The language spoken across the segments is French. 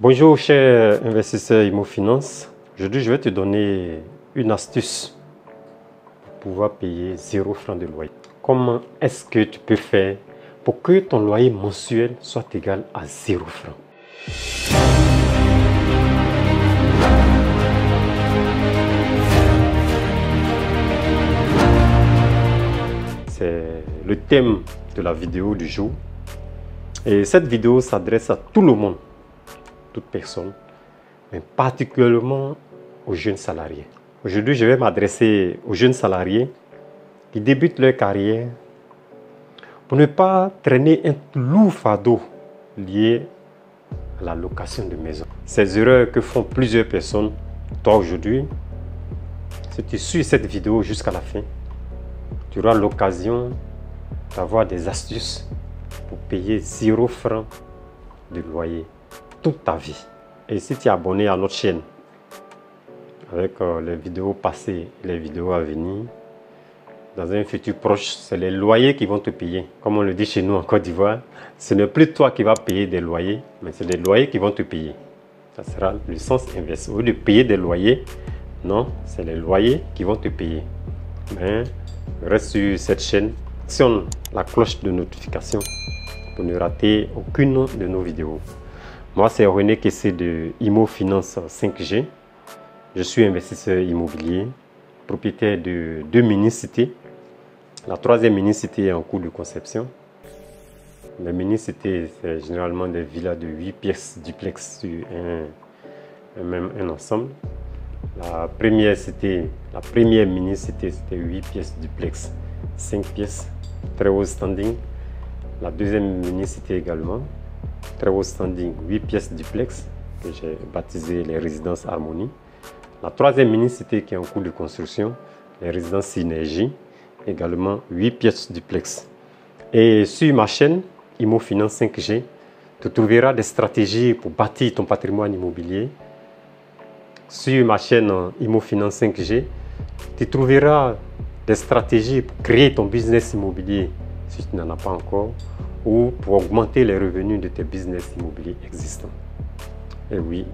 Bonjour chers investisseurs IMO-Finance. Aujourd'hui, je vais te donner une astuce pour pouvoir payer 0 francs de loyer. Comment est-ce que tu peux faire pour que ton loyer mensuel soit égal à 0 francs? C'est le thème de la vidéo du jour. Et cette vidéo s'adresse à tout le monde, toute personne, mais particulièrement aux jeunes salariés. Aujourd'hui, je vais m'adresser aux jeunes salariés qui débutent leur carrière pour ne pas traîner un lourd fardeau lié à la location de maison. Ces erreurs que font plusieurs personnes, toi aujourd'hui, si tu suis cette vidéo jusqu'à la fin, tu auras l'occasion d'avoir des astuces pour payer 0 francs de loyer toute ta vie. Et si tu es abonné à notre chaîne avec les vidéos passées et les vidéos à venir, dans un futur proche, c'est les loyers qui vont te payer. Comme on le dit chez nous en Côte d'Ivoire, ce n'est plus toi qui vas payer des loyers, mais c'est les loyers qui vont te payer. Ça sera le sens inverse. Au lieu de payer des loyers, non, c'est les loyers qui vont te payer. Mais reste sur cette chaîne, actionne la cloche de notification pour ne rater aucune de nos vidéos. Moi, c'est René Kessé de IMO-Finance 5G. Je suis investisseur immobilier, propriétaire de 2 mini-cités. La 3e mini-cité est en cours de conception. Les mini-cités, c'est généralement des villas de 8 pièces duplex sur un ensemble. La première mini-cité, c'était 8 pièces duplex, 5 pièces, très haut standing. La 2e mini-cité également, très haut standing, 8 pièces duplex, que j'ai baptisé les résidences Harmonie. La 3e mini-cité qui est en cours de construction, les résidences Synergie, également 8 pièces duplex. Et sur ma chaîne IMO-Finance 5G, tu trouveras des stratégies pour bâtir ton patrimoine immobilier. Sur ma chaîne IMO-Finance 5G, tu trouveras des stratégies pour créer ton business immobilier si tu n'en as pas encore, ou pour augmenter les revenus de tes business immobiliers existants. Et oui,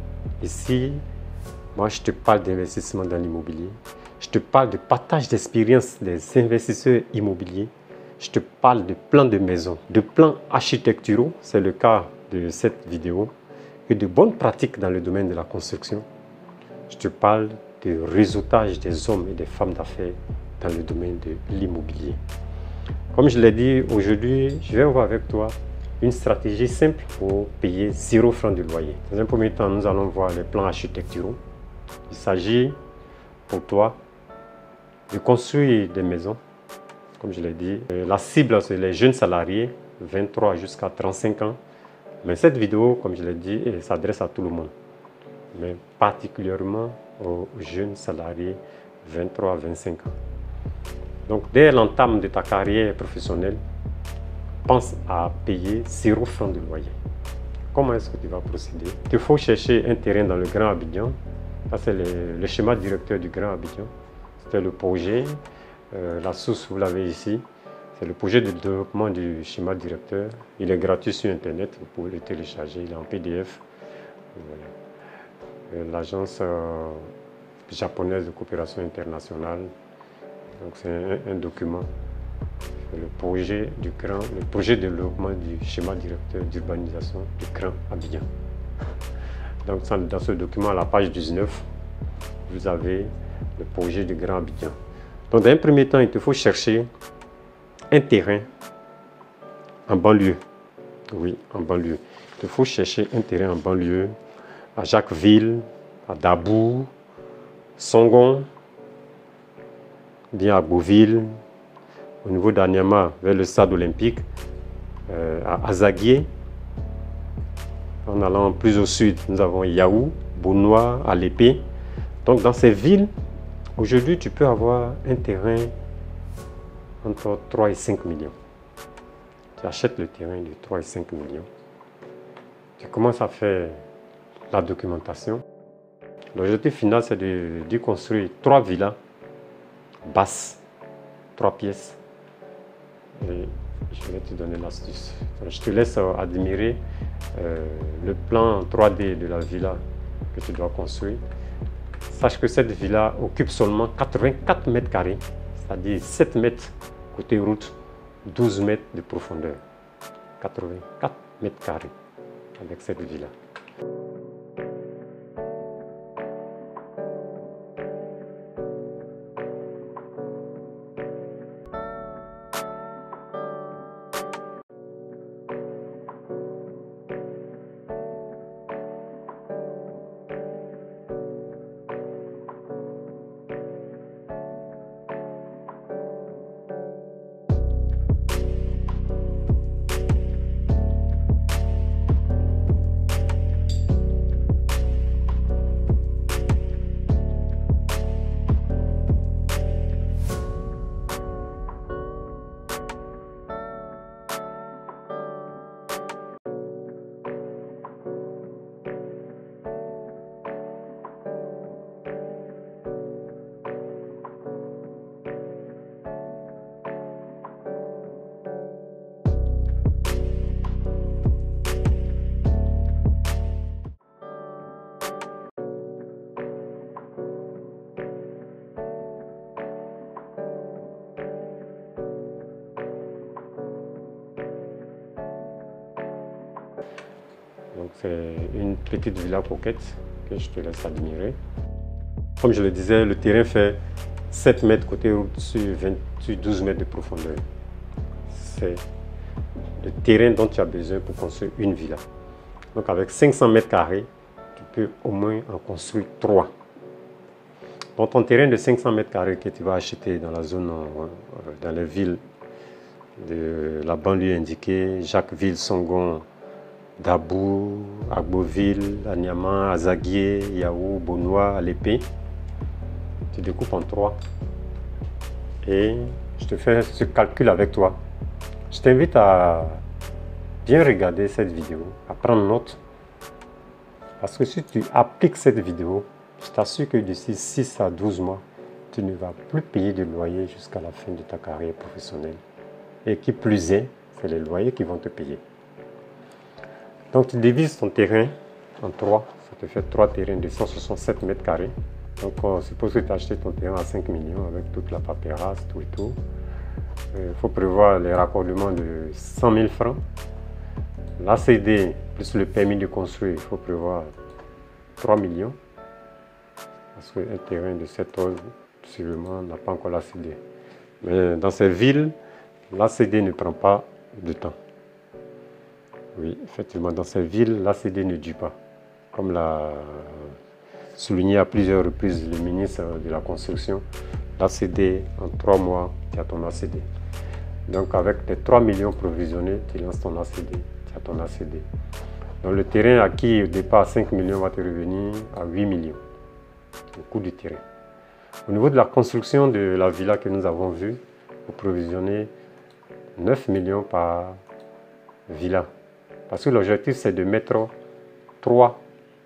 ici, moi je te parle d'investissement dans l'immobilier, je te parle de partage d'expérience des investisseurs immobiliers, je te parle de plans de maison, de plans architecturaux, c'est le cas de cette vidéo, et de bonnes pratiques dans le domaine de la construction. Je te parle de réseautage des hommes et des femmes d'affaires dans le domaine de l'immobilier. Comme je l'ai dit, aujourd'hui, je vais voir avec toi une stratégie simple pour payer 0 francs de loyer. Dans un premier temps, nous allons voir les plans architecturaux. Il s'agit pour toi de construire des maisons, comme je l'ai dit. La cible, c'est les jeunes salariés, 23 jusqu'à 35 ans. Mais cette vidéo, comme je l'ai dit, s'adresse à tout le monde, mais particulièrement aux jeunes salariés 23 à 25 ans. Donc, dès l'entame de ta carrière professionnelle, pense à payer 0 francs de loyer. Comment est-ce que tu vas procéder? Il faut chercher un terrain dans le Grand Abidjan. Ça, c'est le schéma directeur du Grand Abidjan. C'était le projet. La source, vous l'avez ici. C'est le projet de développement du schéma directeur. Il est gratuit sur Internet. Vous pouvez le télécharger. Il est en PDF. Voilà. L'agence japonaise de coopération internationale. Donc c'est un document, le projet de développement du schéma directeur d'urbanisation du Grand Abidjan. Donc dans ce document, à la page 19, vous avez le projet du Grand Abidjan. Donc dans un premier temps, il te faut chercher un terrain en banlieue. Oui, en banlieue. Il te faut chercher un terrain en banlieue, à Jacquesville, à Dabou, Songon, bien à Beauville, au niveau d'Anyama, vers le stade olympique, à Azaguié. En allant plus au sud, nous avons Yaou, Bounois, Alépé. Donc dans ces villes, aujourd'hui, tu peux avoir un terrain entre 3 et 5 millions. Tu achètes le terrain de 3 et 5 millions. Tu commences à faire la documentation. L'objectif final, c'est de construire 3 villas basses, 3 pièces. Et je vais te donner l'astuce. Je te laisse admirer le plan 3D de la villa que tu dois construire, sache que cette villa occupe seulement 84 mètres carrés, c'est-à-dire 7 mètres côté route, 12 mètres de profondeur. 84 mètres carrés avec cette villa. Donc c'est une petite villa coquette que je te laisse admirer. Comme je le disais, le terrain fait 7 mètres côté route sur 12 mètres de profondeur. C'est le terrain dont tu as besoin pour construire une villa. Donc avec 500 mètres carrés, tu peux au moins en construire 3. Dans ton terrain de 500 mètres carrés que tu vas acheter dans la zone, dans les villes de la banlieue indiquée, Jacquesville, Songon, Dabou, Agboville, Anyama, Azaguié, Yao, Bonois, Alépé. Tu découpes en 3 et je te fais ce calcul avec toi. Je t'invite à bien regarder cette vidéo, à prendre note, parce que si tu appliques cette vidéo, je t'assure que d'ici 6 à 12 mois, tu ne vas plus payer de loyer jusqu'à la fin de ta carrière professionnelle. Et qui plus est, c'est les loyers qui vont te payer. Donc tu divises ton terrain en 3, ça te fait 3 terrains de 167 mètres carrés. Donc suppose que tu as acheté ton terrain à 5 millions avec toute la paperasse, tout et tout. Il faut prévoir les raccordements de 100 000 francs. L'ACD plus le permis de construire, il faut prévoir 3 millions. Parce qu'un terrain de cette ordre, sûrement, n'a pas encore l'ACD. Mais dans ces villes, l'ACD ne prend pas de temps. Oui, effectivement, dans ces villes, l'ACD ne dure pas. Comme l'a souligné à plusieurs reprises le ministre de la Construction, l'ACD, en 3 mois, tu as ton ACD. Donc avec les 3 millions provisionnés, tu lances ton ACD, tu as ton ACD. Donc le terrain acquis au départ à 5 millions va te revenir à 8 millions, le coût du terrain. Au niveau de la construction de la villa que nous avons vue, vous provisionnez 9 millions par villa. Parce que l'objectif, c'est de mettre 3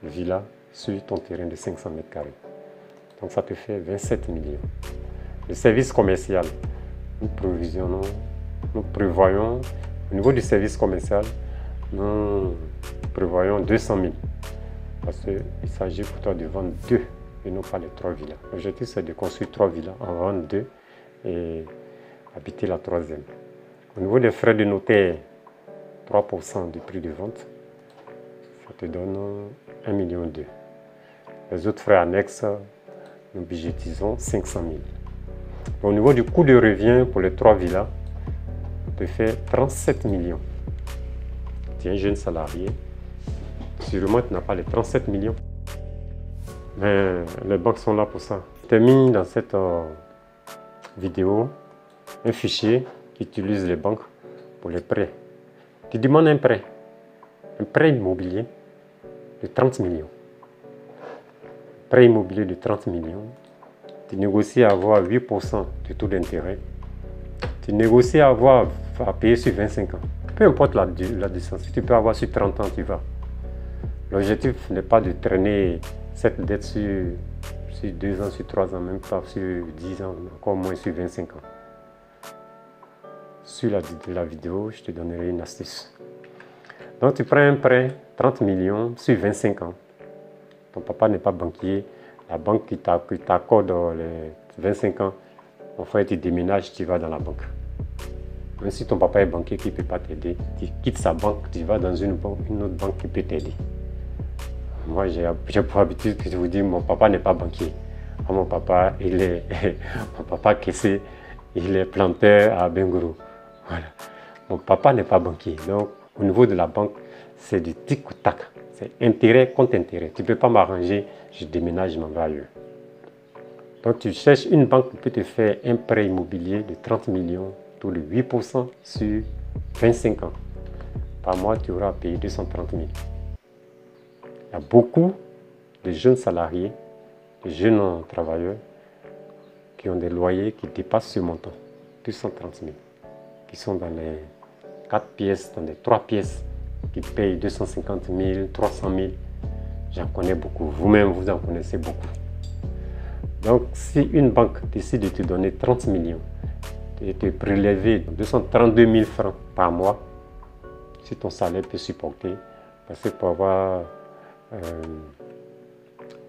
villas sur ton terrain de 500 mètres carrés. Donc ça te fait 27 millions. Le service commercial, nous prévoyons, au niveau du service commercial, nous prévoyons 200 000. Parce qu'il s'agit pour toi de vendre 2 et non pas les 3 villas. L'objectif, c'est de construire 3 villas, en vendre 2 et habiter la 3e. Au niveau des frais de notaire, 3% du prix de vente, ça te donne 1,2 million. Les autres frais annexes, nous budgétisons 500 000. Au niveau du coût de revient pour les 3 villas, ça te fait 37 millions. Tu es un jeune salarié, sûrement tu n'as pas les 37 millions. Mais les banques sont là pour ça. Je t'ai mis dans cette vidéo un fichier qui utilise les banques pour les prêts. Tu demandes un prêt immobilier de 30 millions. Prêt immobilier de 30 millions. Tu négocies à avoir 8% de taux d'intérêt. Tu négocies à payer sur 25 ans. Peu importe la distance, si tu peux avoir sur 30 ans, tu vas. L'objectif n'est pas de traîner cette dette sur 2 ans, sur 3 ans, même pas sur 10 ans, encore moins sur 25 ans. Sur la vidéo, je te donnerai une astuce. Donc tu prends un prêt, 30 millions sur 25 ans. Ton papa n'est pas banquier. La banque qui t'accorde les 25 ans, en fait, tu déménages, tu vas dans la banque. Même si ton papa est banquier qui ne peut pas t'aider, tu quittes sa banque, tu vas dans une autre banque qui peut t'aider. Moi, j'ai pour habitude que je vous dis, mon papa n'est pas banquier. Mon papa, mon papa caissier, il est planteur à Bengourou. Voilà. Mon papa n'est pas banquier. Donc, au niveau de la banque, c'est du tic ou tac. C'est intérêt contre intérêt. Tu ne peux pas m'arranger, je déménage, je m'en vais ailleurs. Donc, tu cherches une banque qui peut te faire un prêt immobilier de 30 millions, taux de 8% sur 25 ans. Par mois, tu auras à payer 230 000. Il y a beaucoup de jeunes salariés, de jeunes travailleurs qui ont des loyers qui dépassent ce montant, 230 000, qui sont dans les 4 pièces, dans les 3 pièces, qui payent 250 000, 300 000. J'en connais beaucoup. Vous-même, vous en connaissez beaucoup. Donc, si une banque décide de te donner 30 millions et te prélever 232 000 francs par mois, si ton salaire peut supporter, parce que pour avoir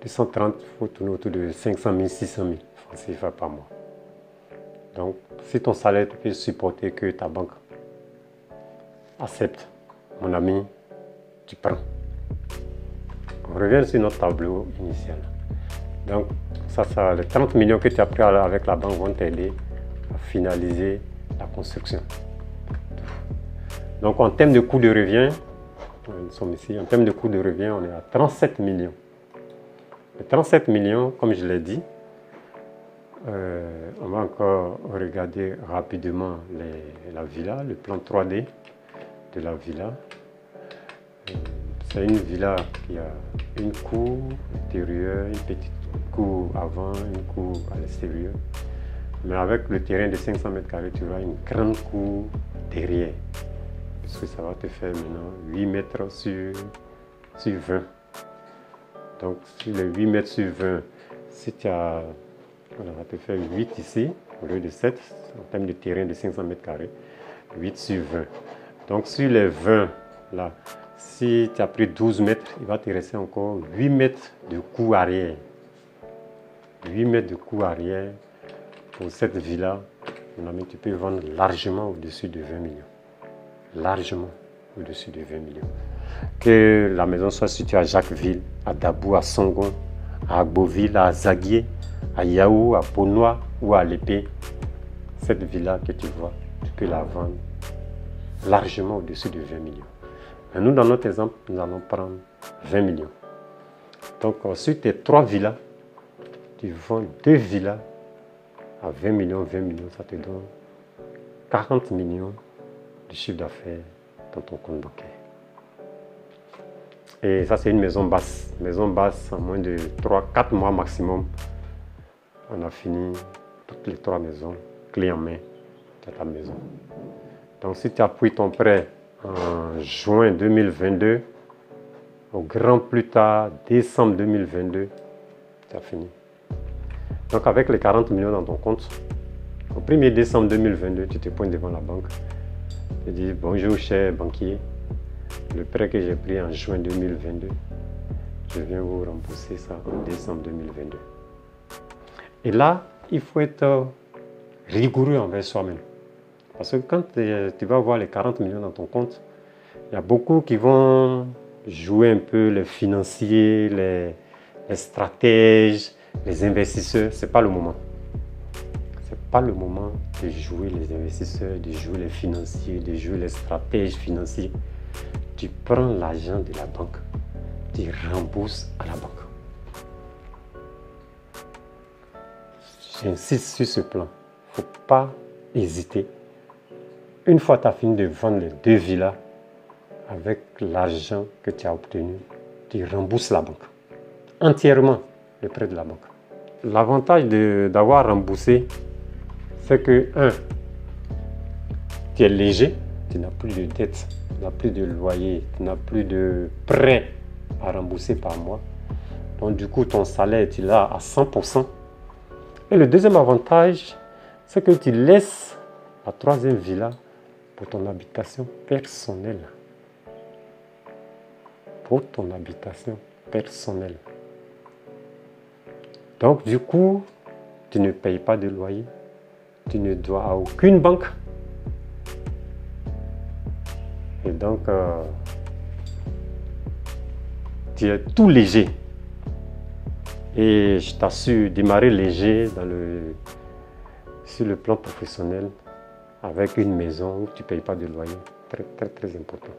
230, il faut tourner autour de 500 000, 600 000 francs CFA par mois. Donc, si ton salaire peut supporter que ta banque accepte, mon ami, tu prends. On revient sur notre tableau initial. Donc, les 30 millions que tu as pris avec la banque vont t'aider à finaliser la construction. Donc, en termes de coût de revient, nous sommes ici, en termes de coût de revient, on est à 37 millions. Les 37 millions, comme je l'ai dit, on va encore regarder rapidement la villa, le plan 3D de la villa. C'est une villa qui a une cour intérieure, une petite cour avant, une cour à l'extérieur. Mais avec le terrain de 500 m², tu auras une grande cour derrière. Parce que ça va te faire maintenant 8 mètres sur 20. Donc sur les 8 mètres sur 20, si tu as, on va te faire 8 ici, au lieu de 7, en termes de terrain de 500 m², 8 sur 20. Donc sur les 20, là, si tu as pris 12 mètres, il va te rester encore 8 mètres de cour arrière. 8 mètres de cour arrière pour cette villa, mon ami, tu peux vendre largement au-dessus de 20 millions. Largement au-dessus de 20 millions. Que la maison soit située à Jacquesville, à Dabou, à Songon, à Agboville, à Zaguier, à Yaou, à Ponois ou à Lépée, cette villa que tu vois, tu peux la vendre largement au-dessus de 20 millions. Mais nous, dans notre exemple, nous allons prendre 20 millions. Donc, sur tes 3 villas, tu vends 2 villas à 20 millions, ça te donne 40 millions de chiffre d'affaires dans ton compte bancaire. Et ça, c'est une maison basse. Maison basse, en moins de 3-4 mois maximum, on a fini toutes les 3 maisons, clé en main, de ta maison. Donc, si tu as pris ton prêt en juin 2022, au grand plus tard, décembre 2022, tu as fini. Donc, avec les 40 millions dans ton compte, au 1er décembre 2022, tu te pointes devant la banque. Tu dis, bonjour cher banquier, le prêt que j'ai pris en juin 2022, je viens vous rembourser ça en décembre 2022. Et là, il faut être rigoureux envers soi-même. Parce que quand tu vas voir les 40 millions dans ton compte, il y a beaucoup qui vont jouer un peu les financiers, les stratèges, les investisseurs. Ce n'est pas le moment. Ce n'est pas le moment de jouer les investisseurs, de jouer les financiers, de jouer les stratèges financiers. Tu prends l'argent de la banque, tu rembourses à la banque. J'insiste sur ce plan. Il ne faut pas hésiter. Une fois que tu as fini de vendre les 2 villas, avec l'argent que tu as obtenu, tu rembourses la banque. Entièrement le prêt de la banque. L'avantage d'avoir remboursé, c'est que, 1, tu es léger, tu n'as plus de dette, tu n'as plus de loyer, tu n'as plus de prêt à rembourser par mois. Donc du coup, ton salaire, tu l'as à 100%. Et le deuxième avantage, c'est que tu laisses la 3e villa pour ton habitation personnelle. pour ton habitation personnelle. Donc du coup, tu ne payes pas de loyer, tu ne dois à aucune banque. Et donc, tu es tout léger. Et je t'assure, démarrer léger sur le plan professionnel avec une maison où tu ne payes pas de loyer. Très, très, très important.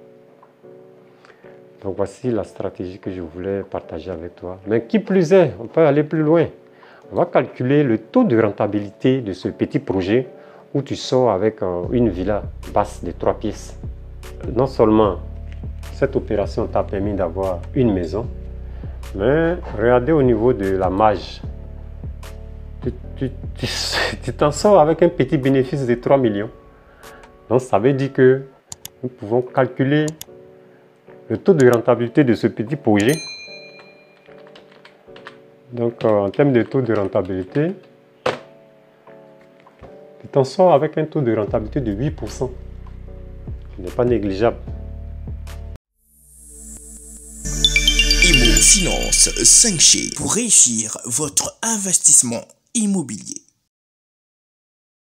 Donc voici la stratégie que je voulais partager avec toi. Mais qui plus est, on peut aller plus loin. On va calculer le taux de rentabilité de ce petit projet où tu sors avec une villa basse de 3 pièces. Non seulement cette opération t'a permis d'avoir une maison, mais regardez au niveau de la marge. Tu t'en sors avec un petit bénéfice de 3 millions. Donc ça veut dire que nous pouvons calculer le taux de rentabilité de ce petit projet. Donc en termes de taux de rentabilité, tu t'en sors avec un taux de rentabilité de 8%. Ce n'est pas négligeable. Imo Finance 5G pour réussir votre investissement immobilier.